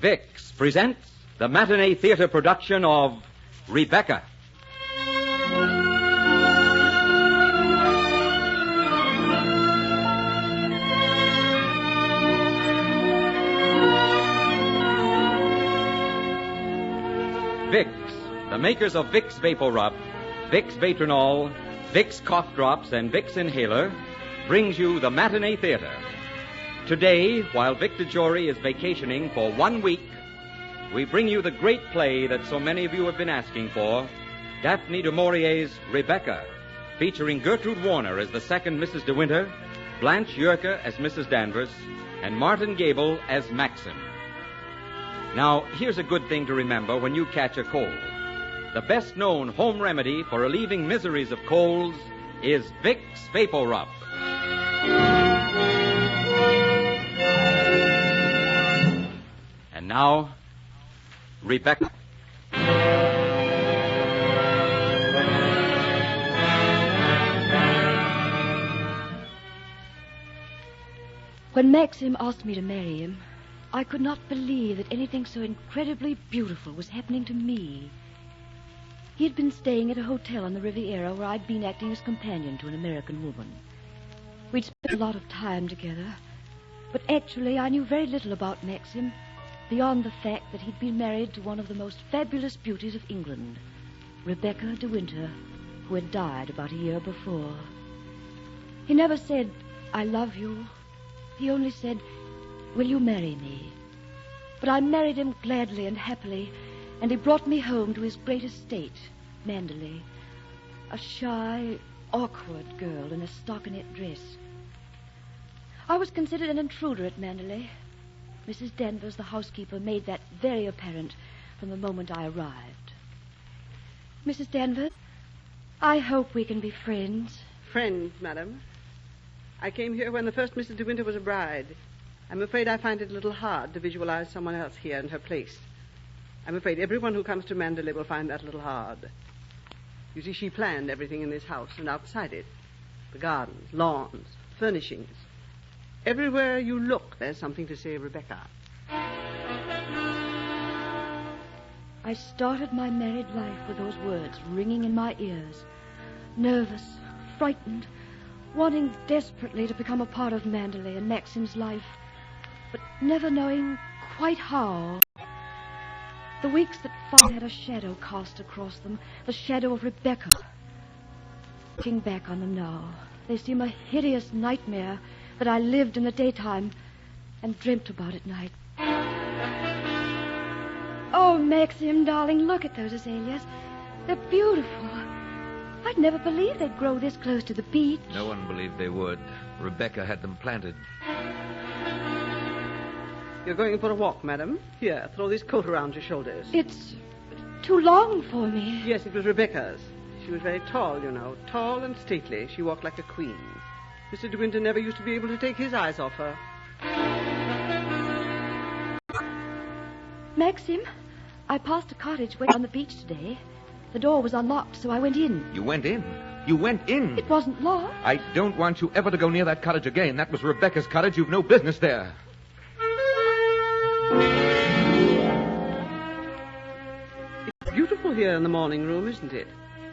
Vicks presents the Matinee Theater production of Rebecca. Vicks, the makers of Vicks Vapor Rub, Vicks Vatronol, Vicks Cough Drops, and Vicks Inhaler, brings you the Matinee Theater. Today, while Victor Jory is vacationing for 1 week, we bring you the great play that so many of you have been asking for, Daphne du Maurier's Rebecca, featuring Gertrude Warner as the second Mrs. De Winter, Blanche Yerke as Mrs. Danvers, and Martin Gable as Maxim. Now, here's a good thing to remember when you catch a cold. The best-known home remedy for relieving miseries of colds is Vicks Vapor Rub. And now, Rebecca. When Maxim asked me to marry him, I could not believe that anything so incredibly beautiful was happening to me. He had been staying at a hotel on the Riviera where I'd been acting as companion to an American woman. We'd spent a lot of time together, but actually I knew very little about Maxim, beyond the fact that he'd been married to one of the most fabulous beauties of England, Rebecca de Winter, who had died about a year before. He never said, "I love you." He only said, "Will you marry me?" But I married him gladly and happily, and he brought me home to his great estate, Mandalay, a shy, awkward girl in a stockinette dress. I was considered an intruder at Mandalay. Mrs. Danvers, the housekeeper, made that very apparent from the moment I arrived. Mrs. Danvers, I hope we can be friends. Friends, madam. I came here when the first Mrs. De Winter was a bride. I'm afraid I find it a little hard to visualize someone else here in her place. I'm afraid everyone who comes to Mandalay will find that a little hard. You see, she planned everything in this house and outside it. The gardens, lawns, furnishings. Everywhere you look, there's something to say Rebecca. I started my married life with those words ringing in my ears. Nervous, frightened, wanting desperately to become a part of Mandalay and Maxim's life, but never knowing quite how. The weeks that followed had a shadow cast across them, the shadow of Rebecca. Looking back on them now, they seem a hideous nightmare that I lived in the daytime and dreamt about at night. Oh, Maxim, darling, look at those azaleas. They're beautiful. I'd never believed they'd grow this close to the beach. No one believed they would. Rebecca had them planted. You're going for a walk, madam? Here, throw this coat around your shoulders. It's too long for me. Yes, it was Rebecca's. She was very tall, you know, tall and stately. She walked like a queen. Mr. De Winter never used to be able to take his eyes off her. Maxim, I passed a cottage way on the beach today. The door was unlocked, so I went in. You went in? You went in? It wasn't locked. I don't want you ever to go near that cottage again. That was Rebecca's cottage. You've no business there. It's beautiful here in the morning room, isn't it?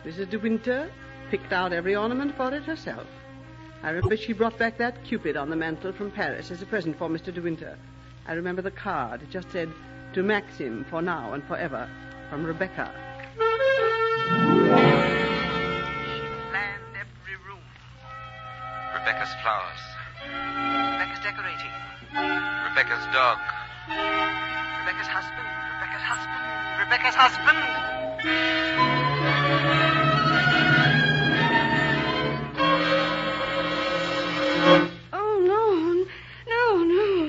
Mrs. De Winter picked out every ornament for it herself. I remember she brought back that Cupid on the mantel from Paris as a present for Mr. De Winter. I remember the card. It just said, "To Maxim, for now and forever, from Rebecca." She planned every room. Rebecca's flowers. Rebecca's decorating. Rebecca's dog. Rebecca's husband. Rebecca's husband. Rebecca's husband.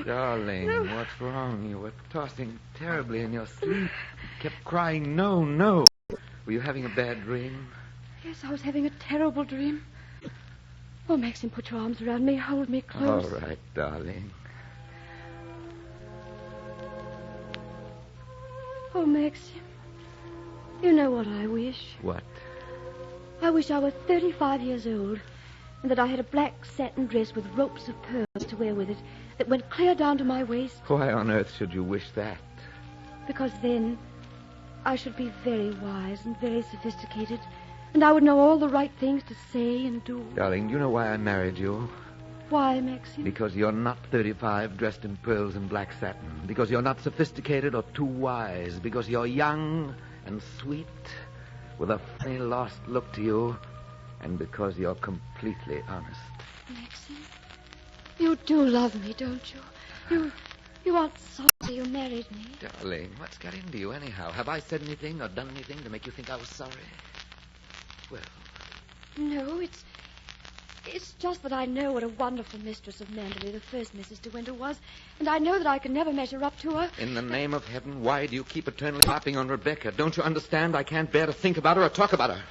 Darling, No. what's wrong? You were tossing terribly in your sleep. You kept crying, "No, no." Were you having a bad dream? Yes, I was having a terrible dream. Oh, Maxim, put your arms around me. Hold me close. All right, darling. Oh, Maxim, you know what I wish. What? I wish I were 35 years old and that I had a black satin dress with ropes of pearls to wear with it that went clear down to my waist. Why on earth should you wish that? Because then I should be very wise and very sophisticated, and I would know all the right things to say and do. Darling, do you know why I married you? Why, Maxim? Because you're not 35, dressed in pearls and black satin. Because you're not sophisticated or too wise. Because you're young and sweet, with a funny lost look to you. And because you're completely honest. Maxim, you do love me, don't you? You aren't sorry you married me. Darling, what's got into you anyhow? Have I said anything or done anything to make you think I was sorry? Well, No, it's just that I know what a wonderful mistress of Mandalay the first Mrs. De Winter was, and I know that I can never measure up to her. in the name of heaven, why do you keep eternally harping on Rebecca? Don't you understand? I can't bear to think about her or talk about her.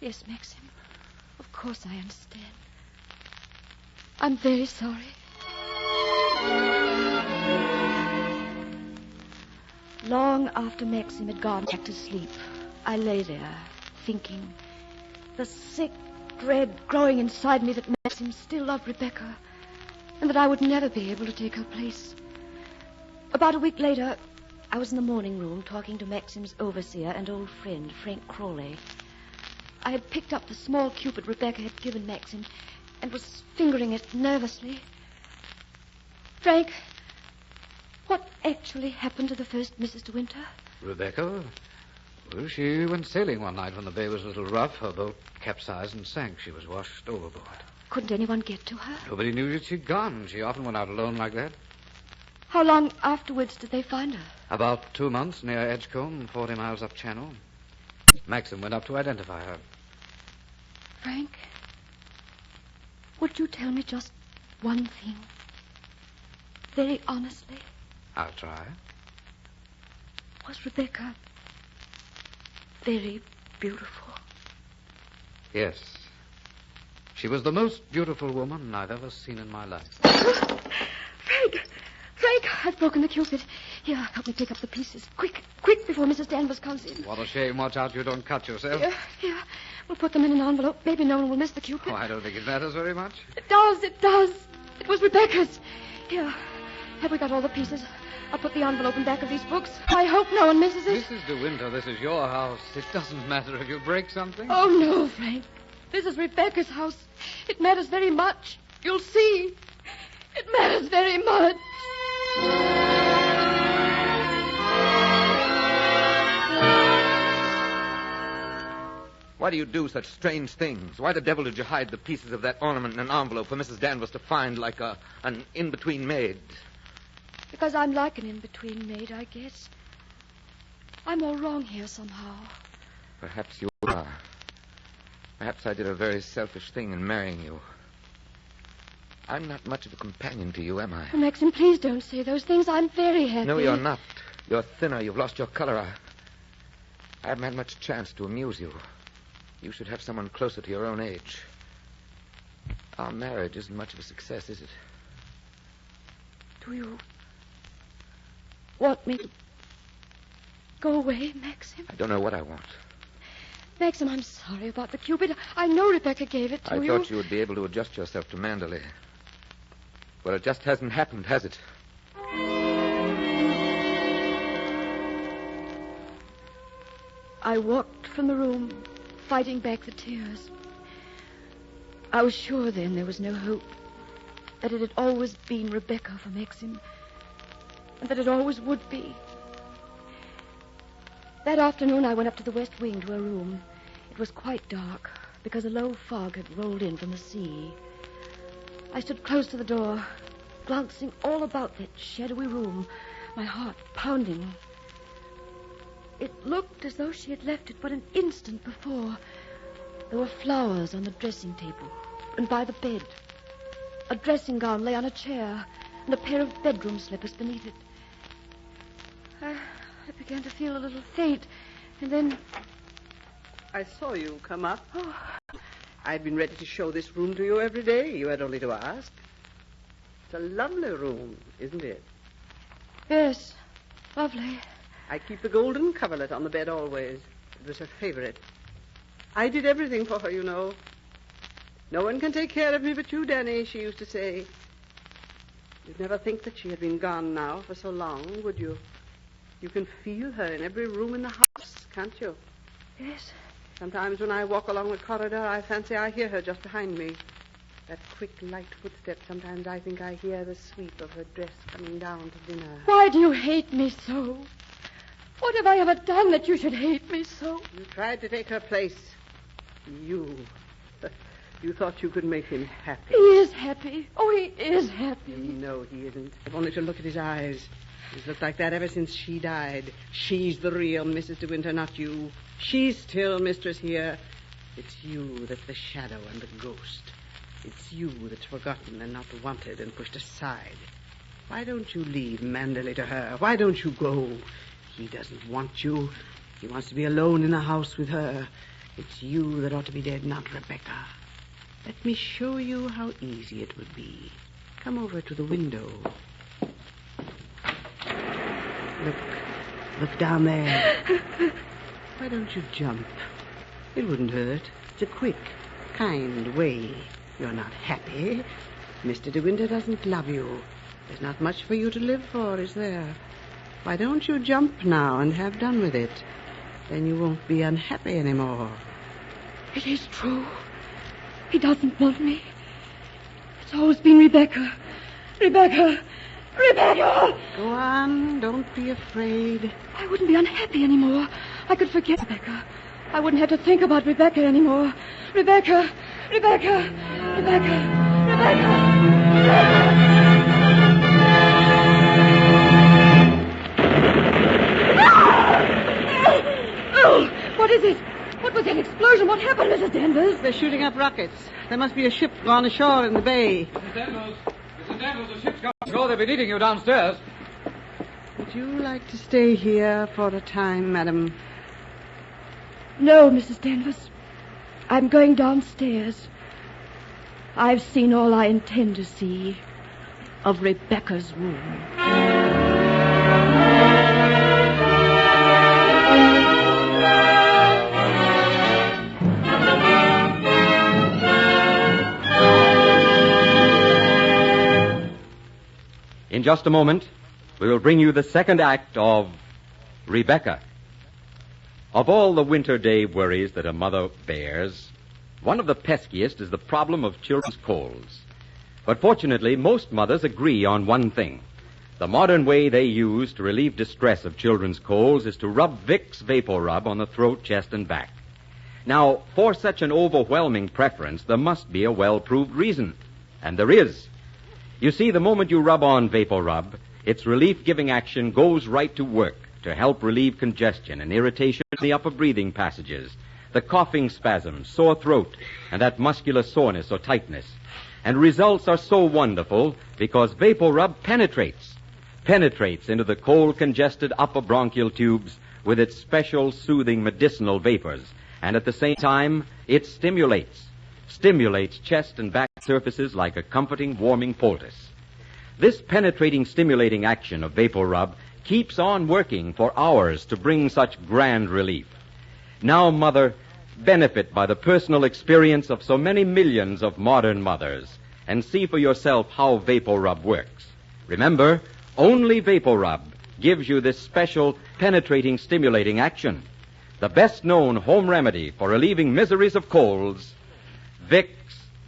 Yes, Maxim. Of course I understand. I'm very sorry. Long after Maxim had gone back to sleep, I lay there, thinking, the sick dread growing inside me that Maxim still loved Rebecca, and that I would never be able to take her place. About a week later, I was in the morning room talking to Maxim's overseer and old friend, Frank Crawley. I had picked up the small cupid Rebecca had given Maxim and was fingering it nervously. Frank, what actually happened to the first Mrs. De Winter? Rebecca? Well, she went sailing one night when the bay was a little rough. Her boat capsized and sank. She was washed overboard. Couldn't anyone get to her? Nobody knew that she'd gone. She often went out alone like that. How long afterwards did they find her? About 2 months near Edgecombe, 40 miles up channel. Maxim went up to identify her. Frank, would you tell me just one thing? Very honestly. I'll try. Was Rebecca very beautiful? Yes. She was the most beautiful woman I've ever seen in my life. Frank, I've broken the cupid. Here, help me pick up the pieces. Quick, before Mrs. Danvers comes in. What a shame. Watch out you don't cut yourself. Here. We'll put them in an envelope. Maybe no one will miss the cupid. Oh, I don't think it matters very much. It does. It was Rebecca's. Here, have we got all the pieces? I'll put the envelope in back of these books. I hope no one misses it. Mrs. De Winter, this is your house. It doesn't matter if you break something. Oh, no, Frank. This is Rebecca's house. It matters very much. You'll see. It matters very much. Why do you do such strange things? Why the devil did you hide the pieces of that ornament in an envelope for Mrs. Danvers to find like an in-between maid? Because I'm like an in-between maid, I guess. I'm all wrong here somehow. Perhaps you are. Perhaps I did a very selfish thing in marrying you. I'm not much of a companion to you, am I? Oh, Maxim, please don't say those things. I'm very happy. No, you're not. You're thinner. You've lost your color. I haven't had much chance to amuse you. You should have someone closer to your own age. Our marriage isn't much of a success, is it? Do you want me to go away, Maxim? I don't know what I want. Maxim, I'm sorry about the cupid. I know Rebecca gave it to you. I thought you would be able to adjust yourself to Mandalay. Well, it just hasn't happened, has it? I walked from the room, fighting back the tears. I was sure then there was no hope, that it had always been Rebecca for Maxim, and that it always would be. That afternoon I went up to the west wing to her room. It was quite dark, because a low fog had rolled in from the sea. I stood close to the door, glancing all about that shadowy room, my heart pounding. It looked as though she had left it but an instant before. There were flowers on the dressing table and by the bed. A dressing gown lay on a chair, and a pair of bedroom slippers beneath it. I began to feel a little faint, and then... I saw you come up. Oh, I've been ready to show this room to you every day. You had only to ask. It's a lovely room, isn't it? yes, lovely. I keep the golden coverlet on the bed always. It was her favorite. I did everything for her, you know. No one can take care of me but you, Danny, she used to say. You'd never think that she had been gone now for so long, would you? You can feel her in every room in the house, can't you? Yes. Sometimes when I walk along the corridor, I fancy I hear her just behind me. That quick, light footstep, sometimes I think I hear the sweep of her dress coming down to dinner. Why do you hate me so? What have I ever done that you should hate me so? You tried to take her place. You. You thought you could make him happy. He is happy. Oh, he is happy. No, he isn't. If only to look at his eyes. He's looked like that ever since she died. She's the real Mrs. De Winter, not you. She's still mistress here. It's you that's the shadow and the ghost. It's you that's forgotten and not wanted and pushed aside. Why don't you leave Manderley to her? Why don't you go? He doesn't want you. He wants to be alone in the house with her. It's you that ought to be dead, not Rebecca. Let me show you how easy it would be. Come over to the window. Look down there. Why don't you jump? It wouldn't hurt. It's a quick, kind way. You're not happy. Mr. De Winter doesn't love you. There's not much for you to live for, is there? Why don't you jump now and have done with it? Then you won't be unhappy anymore. It is true. He doesn't want me. It's always been Rebecca. Rebecca! Rebecca! Go on. Don't be afraid. I wouldn't be unhappy anymore. I could forget Rebecca. I wouldn't have to think about Rebecca anymore. Rebecca! Rebecca! Rebecca! Rebecca! Oh! What is it? What was that explosion? What happened, Mrs. Danvers? They're shooting up rockets. There must be a ship gone ashore in the bay. Mrs. Danvers, the ship's gone ashore. They'll be needing you downstairs. Would you like to stay here for a time, madam? No, Mrs. Danvers. I'm going downstairs. I've seen all I intend to see of Rebecca's room. In just a moment, we will bring you the second act of Rebecca. Of all the winter day worries that a mother bears, one of the peskiest is the problem of children's colds. But fortunately, most mothers agree on one thing. The modern way they use to relieve distress of children's colds is to rub Vicks Vapor Rub on the throat, chest, and back. Now, for such an overwhelming preference, there must be a well-proved reason. And there is. You see, the moment you rub on Vapor Rub, its relief-giving action goes right to work to help relieve congestion and irritation in the upper breathing passages, the coughing spasms, sore throat, and that muscular soreness or tightness. And results are so wonderful because Vapor Rub penetrates into the cold, congested upper bronchial tubes with its special soothing medicinal vapors. And at the same time, it stimulates chest and back surfaces like a comforting, warming poultice. This penetrating, stimulating action of Vapor Rub keeps on working for hours to bring such grand relief. Now, mother, benefit by the personal experience of so many millions of modern mothers and see for yourself how Vapor Rub works. Remember, only Vapor Rub gives you this special penetrating, stimulating action. The best-known home remedy for relieving miseries of colds, Vicks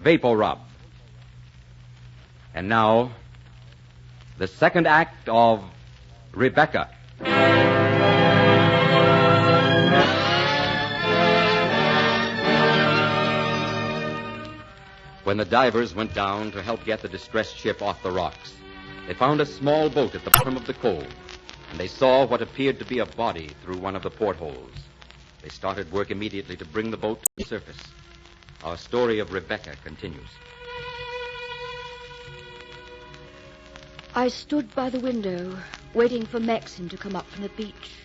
Vapor Rub. And now, the second act of Rebecca. When the divers went down to help get the distressed ship off the rocks, they found a small boat at the bottom of the cove, and they saw what appeared to be a body through one of the portholes. They started work immediately to bring the boat to the surface. Our story of Rebecca continues. I stood by the window, waiting for Maxim to come up from the beach.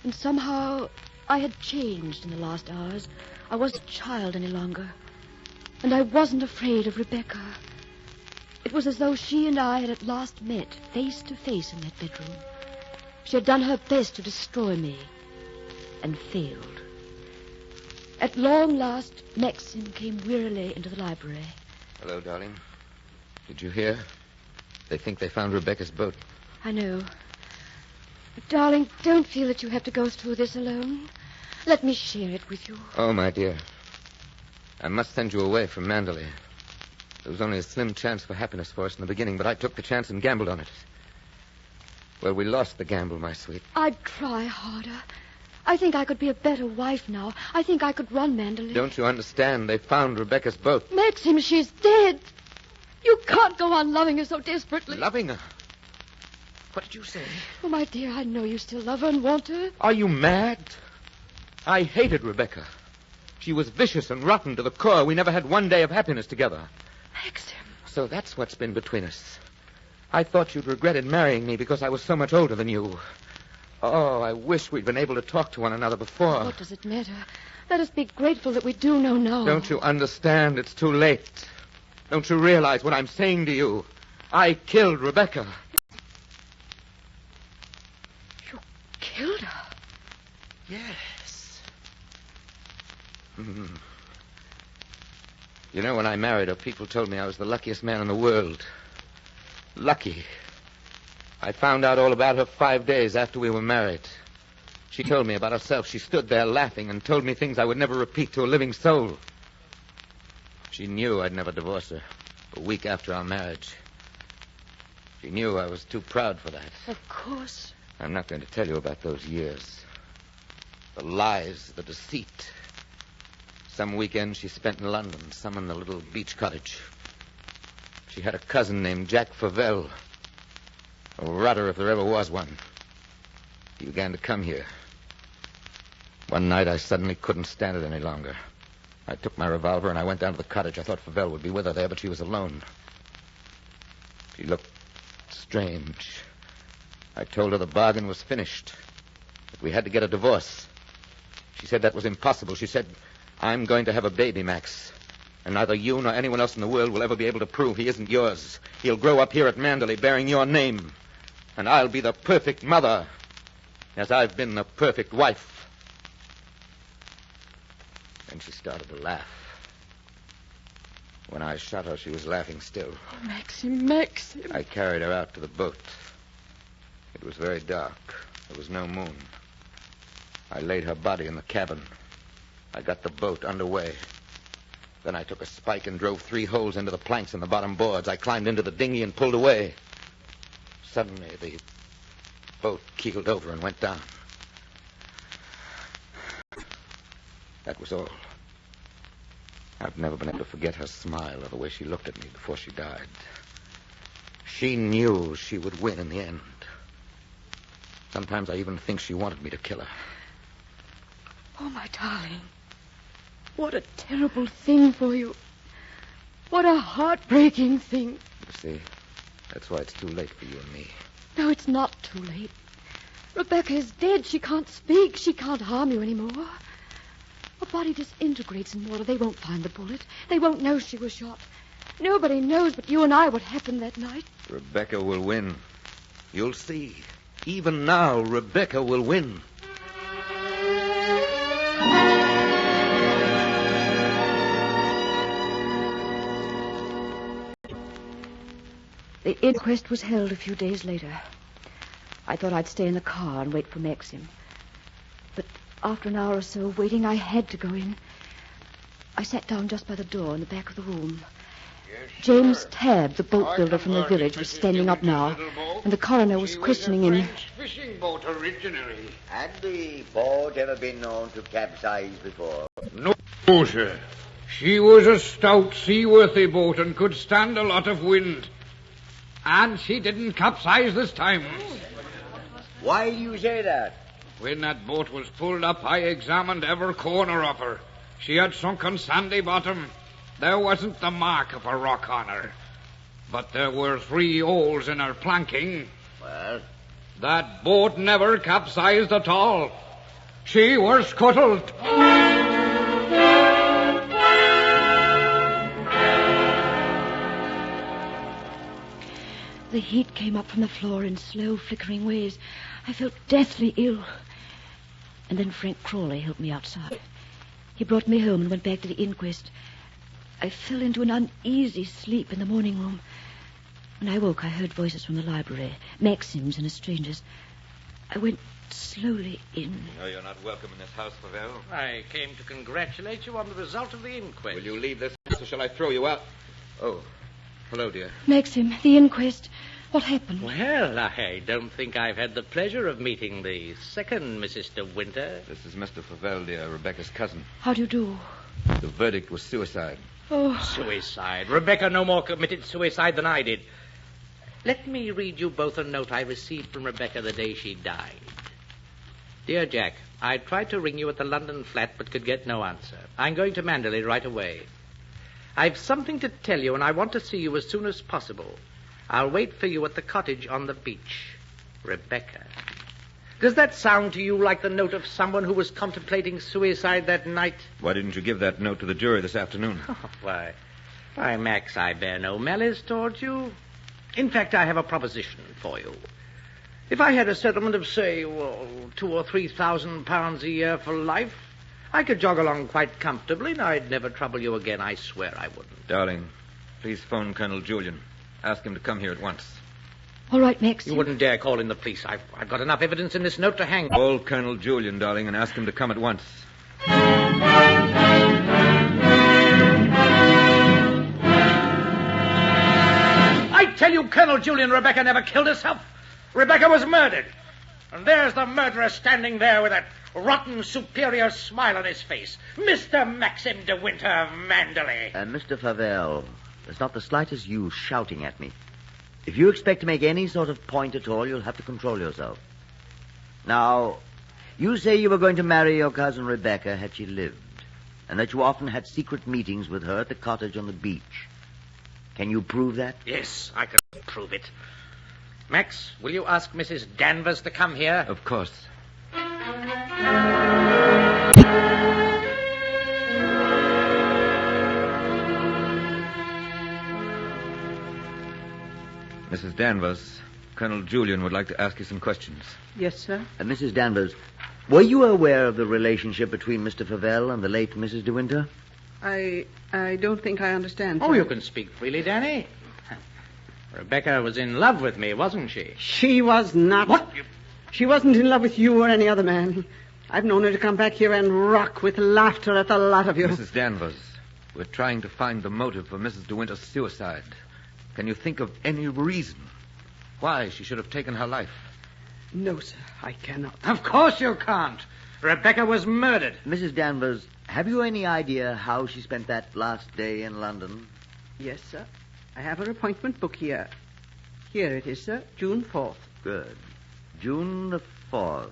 And somehow I had changed in the last hours. I wasn't a child any longer. And I wasn't afraid of Rebecca. It was as though she and I had at last met, face to face in that bedroom. She had done her best to destroy me, and failed. At long last, Maxim came wearily into the library. Hello, darling. Did you hear? They think they found Rebecca's boat. I know. But, darling, don't feel that you have to go through this alone. Let me share it with you. Oh, my dear. I must send you away from Mandalay. There was only a slim chance for happiness for us in the beginning, but I took the chance and gambled on it. Well, we lost the gamble, my sweet. I'd try harder. I think I could be a better wife now. I think I could run Mandalay. Don't you understand? They found Rebecca's boat. Maxim, she's dead. You can't go on loving her so desperately. Loving her? What did you say? Oh, my dear, I know you still love her and want her. Are you mad? I hated Rebecca. She was vicious and rotten to the core. We never had one day of happiness together. Maxim. So that's what's been between us. I thought you'd regretted marrying me because I was so much older than you. Oh, I wish we'd been able to talk to one another before. What does it matter? Let us be grateful that we do know now. Don't you understand? It's too late. Don't you realize what I'm saying to you? I killed Rebecca. You killed her? Yes. You know, when I married her, people told me I was the luckiest man in the world. Lucky. I found out all about her 5 days after we were married. She told me about herself. She stood there laughing and told me things I would never repeat to a living soul. She knew I'd never divorce her a week after our marriage. She knew I was too proud for that. Of course. I'm not going to tell you about those years. The lies, the deceit. Some weekends she spent in London, some in the little beach cottage. She had a cousin named Jack Favell. A rotter if there ever was one. He began to come here. One night I suddenly couldn't stand it any longer. I took my revolver and I went down to the cottage. I thought Favell would be with her there, but she was alone. She looked strange. I told her the bargain was finished, that we had to get a divorce. She said that was impossible. She said, I'm going to have a baby, Max. And neither you nor anyone else in the world will ever be able to prove he isn't yours. He'll grow up here at Mandalay bearing your name. And I'll be the perfect mother, as I've been the perfect wife. Then she started to laugh. When I shot her, she was laughing still. Oh, Maxim, Maxim. I carried her out to the boat. It was very dark. There was no moon. I laid her body in the cabin. I got the boat underway. Then I took a spike and drove 3 holes into the planks in the bottom boards. I climbed into the dinghy and pulled away. Suddenly, the boat keeled over and went down. That was all. I've never been able to forget her smile or the way she looked at me before she died. She knew she would win in the end. Sometimes I even think she wanted me to kill her. Oh, my darling. What a terrible thing for you. What a heartbreaking thing. You see, that's why it's too late for you and me. No, it's not too late. Rebecca is dead. She can't speak. She can't harm you anymore. Her body disintegrates in water. They won't find the bullet. They won't know she was shot. Nobody knows but you and I what happened that night. Rebecca will win. You'll see. Even now, Rebecca will win. The inquest was held a few days later. I thought I'd stay in the car and wait for Maxim. But after an hour or so of waiting, I had to go in. I sat down just by the door in the back of the room. Yes, James sir. Tabb, the boat builder from the village, was standing up now, and the coroner was questioning him. She was a French fishing boat originally. Had the boat ever been known to capsize before? No, sir. She was a stout, seaworthy boat and could stand a lot of wind. And she didn't capsize this time. Why do you say that? When that boat was pulled up, I examined every corner of her. She had sunken sandy bottom. There wasn't the mark of a rock on her. But there were 3 holes in her planking. Well? That boat never capsized at all. She was scuttled. The heat came up from the floor in slow, flickering waves. I felt deathly ill. And then Frank Crawley helped me outside. He brought me home and went back to the inquest. I fell into an uneasy sleep in the morning room. When I woke, I heard voices from the library, Maxim's and a stranger's. I went slowly in. No, you're not welcome in this house, Favell. I came to congratulate you on the result of the inquest. Will you leave this house, or shall I throw you out? Oh, hello, dear. Maxim, the inquest. What happened? Well, I don't think I've had the pleasure of meeting the second Mrs. De Winter. This is Mr. Favell, dear, Rebecca's cousin. How do you do? The verdict was suicide. Oh. Suicide. Rebecca no more committed suicide than I did. Let me read you both a note I received from Rebecca the day she died. Dear Jack, I tried to ring you at the London flat but could get no answer. I'm going to Mandalay right away. I've something to tell you and I want to see you as soon as possible. I'll wait for you at the cottage on the beach. Rebecca. Does that sound to you like the note of someone who was contemplating suicide that night? Why didn't you give that note to the jury this afternoon? Oh, why, Max, I bear no malice towards you. In fact, I have a proposition for you. If I had a settlement of, say, £2,000 or £3,000 a year for life, I could jog along quite comfortably and I'd never trouble you again. I swear I wouldn't. Darling, please phone Colonel Julian. Ask him to come here at once. All right, Maxim. You wouldn't dare call in the police. I've got enough evidence in this note to hang. Call Colonel Julian, darling, and ask him to come at once. I tell you, Colonel Julian, Rebecca never killed herself. Rebecca was murdered. And there's the murderer standing there with that rotten, superior smile on his face. Mr. Maxim De Winter of Mandalay. Mr. Favell, there's not the slightest use shouting at me. If you expect to make any sort of point at all, you'll have to control yourself. Now, you say you were going to marry your cousin Rebecca had she lived, and that you often had secret meetings with her at the cottage on the beach. Can you prove that? Yes, I can prove it. Max, will you ask Mrs. Danvers to come here? Of course. Mrs. Danvers, Colonel Julian would like to ask you some questions. Yes, sir. Mrs. Danvers, were you aware of the relationship between Mr. Favell and the late Mrs. De Winter? I don't think I understand, sir. Oh, you can speak freely, Danny. Rebecca was in love with me, wasn't she? She was not. What? She wasn't in love with you or any other man. I've known her to come back here and rock with laughter at the lot of you. Mrs. Danvers, we're trying to find the motive for Mrs. De Winter's suicide. Can you think of any reason why she should have taken her life? No, sir, I cannot. Of course you can't. Rebecca was murdered. Mrs. Danvers, have you any idea how she spent that last day in London? Yes, sir. I have her appointment book here. Here it is, sir. June 4th. Good. June the 4th.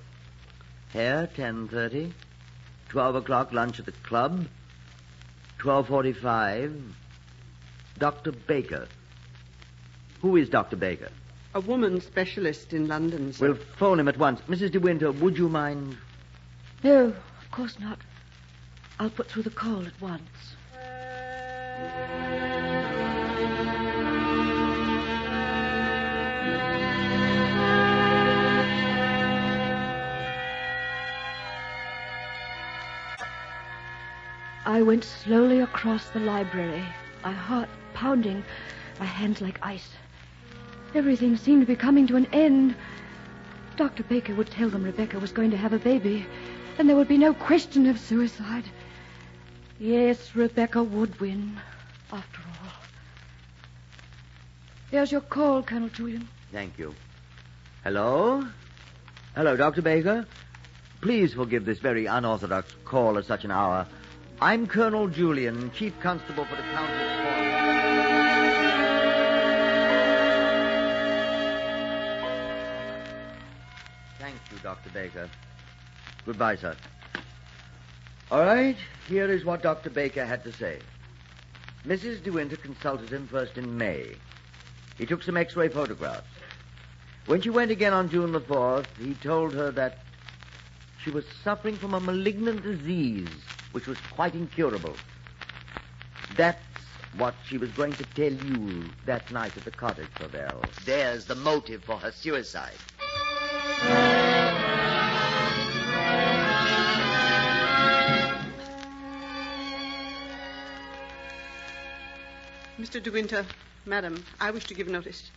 Here, 10:30. 12 o'clock lunch at the club. 12:45. Dr. Baker. Who is Dr. Baker? A woman specialist in London, sir. We'll phone him at once. Mrs. De Winter, would you mind? No, of course not. I'll put through the call at once. I went slowly across the library, my heart pounding, my hands like ice. Everything seemed to be coming to an end. Dr. Baker would tell them Rebecca was going to have a baby, and there would be no question of suicide. Yes, Rebecca would win, after all. There's your call, Colonel Julian. Thank you. Hello? Hello, Dr. Baker. Please forgive this very unorthodox call at such an hour. I'm Colonel Julian, Chief Constable for the County of Cornwall. Thank you, Dr. Baker. Goodbye, sir. All right, here is what Dr. Baker had to say. Mrs. De Winter consulted him first in May. He took some X-ray photographs. When she went again on June the 4th, he told her that she was suffering from a malignant disease which was quite incurable. That's what she was going to tell you that night at the cottage, Favell. There's the motive for her suicide. Mr. De Winter, Madam, I wish to give notice.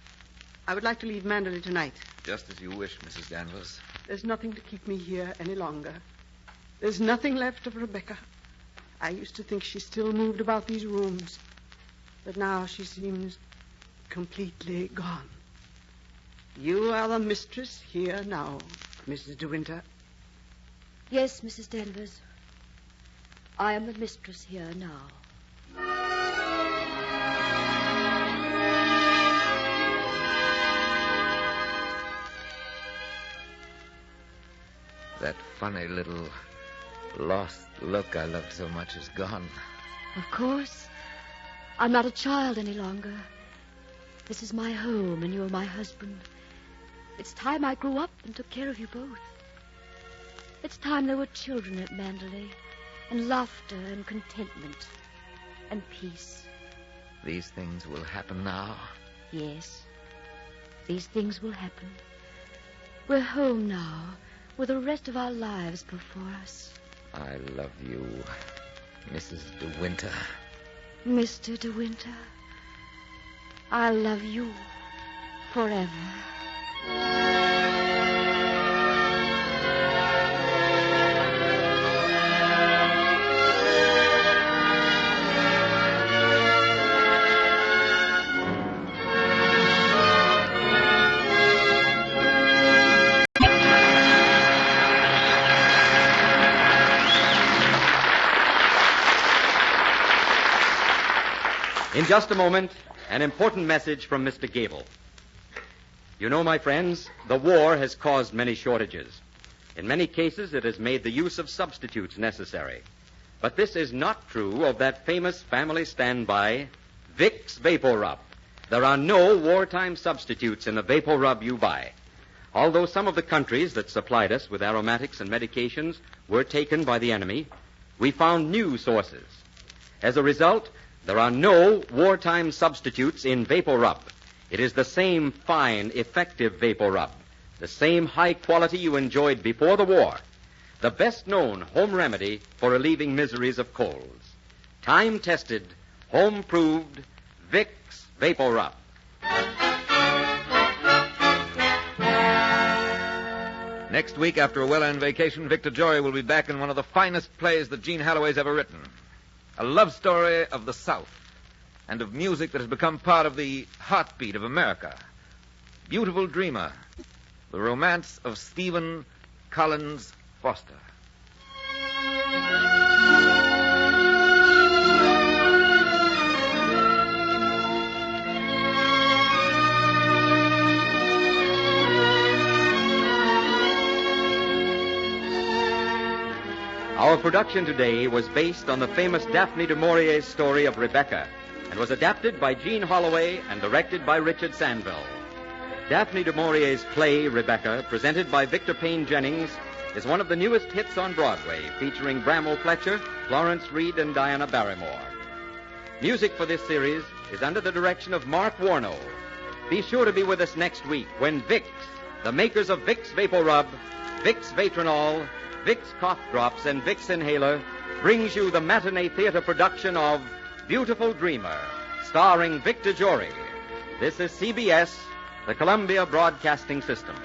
I would like to leave Manderley tonight. Just as you wish, Mrs. Danvers. There's nothing to keep me here any longer. There's nothing left of Rebecca. I used to think she still moved about these rooms, but now she seems completely gone. You are the mistress here now, Mrs. De Winter. Yes, Mrs. Danvers. I am the mistress here now. That funny little lost look I loved so much is gone. Of course. I'm not a child any longer. This is my home, and you're my husband. It's time I grew up and took care of you both. It's time there were children at Manderley, and laughter and contentment and peace. These things will happen now. Yes, these things will happen. We're home now, with the rest of our lives before us. I love you, Mrs. De Winter. Mr. De Winter, I love you forever. In just a moment, an important message from Mr. Gable. You know, my friends, the war has caused many shortages. In many cases, it has made the use of substitutes necessary. But this is not true of that famous family standby, Vicks Vapor Rub. There are no wartime substitutes in the Vapor Rub you buy. Although some of the countries that supplied us with aromatics and medications were taken by the enemy, we found new sources. As a result, there are no wartime substitutes in Vapor Rub. It is the same fine, effective Vapor Rub, the same high quality you enjoyed before the war, the best-known home remedy for relieving miseries of colds. Time-tested, home-proved Vicks Vapor Rub. Next week, after a well-earned vacation, Victor Jory will be back in one of the finest plays that Gene Holloway's ever written. A love story of the South and of music that has become part of the heartbeat of America. Beautiful Dreamer, the romance of Stephen Collins Foster. Our production today was based on the famous Daphne du Maurier's story of Rebecca and was adapted by Gene Holloway and directed by Richard Sandville. Daphne du Maurier's play, Rebecca, presented by Victor Payne Jennings, is one of the newest hits on Broadway, featuring Bramwell Fletcher, Florence Reed, and Diana Barrymore. Music for this series is under the direction of Mark Warno. Be sure to be with us next week when Vicks, the makers of Vicks Vapor Rub, Vicks Vatronol, Vicks Cough Drops, and Vicks Inhaler, brings you the Matinee Theater production of Beautiful Dreamer, starring Victor Jory. This is CBS, the Columbia Broadcasting System.